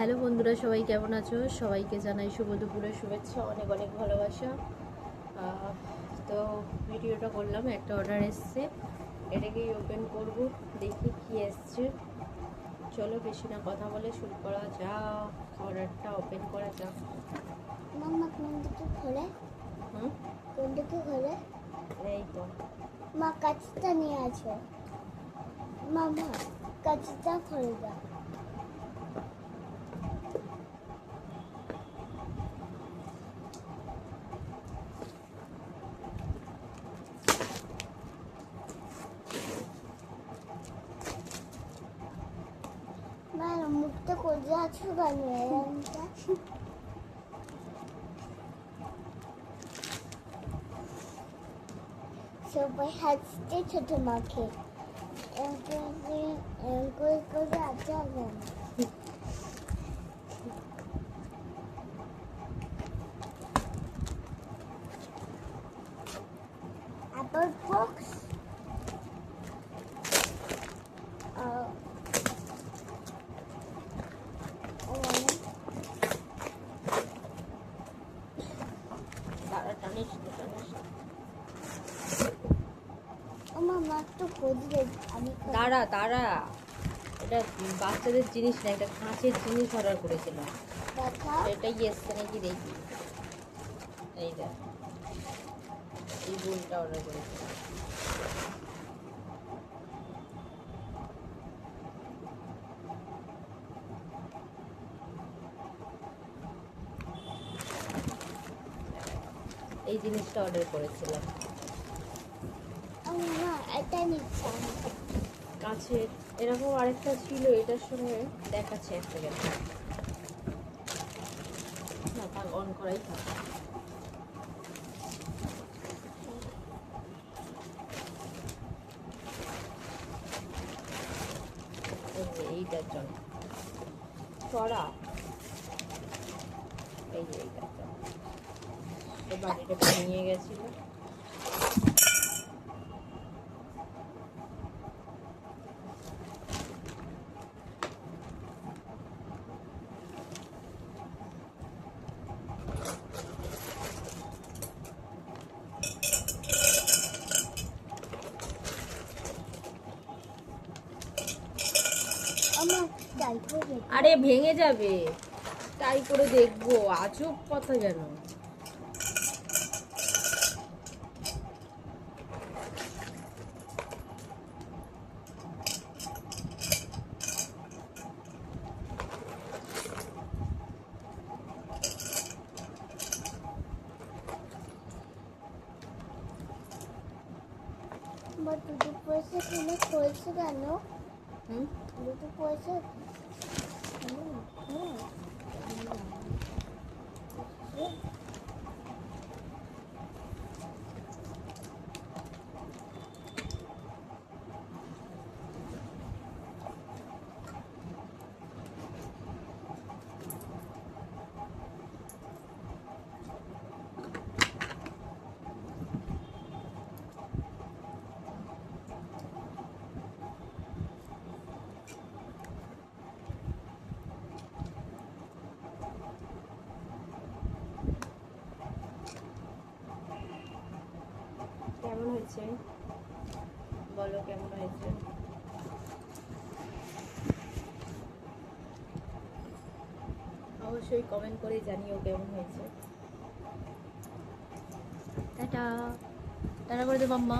Hello বন্ধুরা, সবাই কেমন আছো? সবাইকে জানাই শুভ দুপুরের শুভেচ্ছা, অনেক অনেক ভালোবাসা। তো ভিডিওটা করলাম, একটা অর্ডার এসছে, এটাকেই ওপেন করব, দেখি কি এসছে। চলো বেশি না কথা বলে শুরু করা যাক, অর্ডারটা ওপেন করা যাক। মাম্মা কোন দিকে খোলে? কোন দিকে খোলে? এই তো মা কাঁচিটা নিয়ে আছো। মাম্মা কাঁচিটা খোলে দাও। মা মুখটা করে আছো কেন এরকমটা? সবাই হাসছে ছোট মাকে করে আছে কেন? Apple box. টানিস টানিস। মাম্মা একটু খোঁজে আমি দাঁড়া দাঁড়া, এটা বাচ্চাদের জিনিস না, এটা কাঁচের জিনিস অর্ডার করেছিলাম, দেখা এটাই এসছে নাকি দেখি। এই দেখ, এই বোলটা অর্ডার করেছিলাম। এই জিনিসটা অর্ডার করেছিলাম, না এটা নিচ্ছি আমি। কাছের। এরকম আরেকটা ছিল, এটার সঙ্গে দেখাচ্ছে একটা গেছে না, তার অন করাই থাকে। এইটার জন্য চড়া, এই যে এইটার জন্য বাড়িটা ভেঙে গেছিল। আমার যাই করে আরে ভেঙে যাবে, তাই করে দেখবো, আজব কথা যেন। আমার দুটো পয়সা কিনে খোলছে কেন? হুম, দুটো পয়সা কেমন হয়েছে বলো, কেমন হয়েছে? অবশ্যই কমেন্ট করে জানিও কেমন হয়েছে। টাটা টাটা করে দে মাম্মা।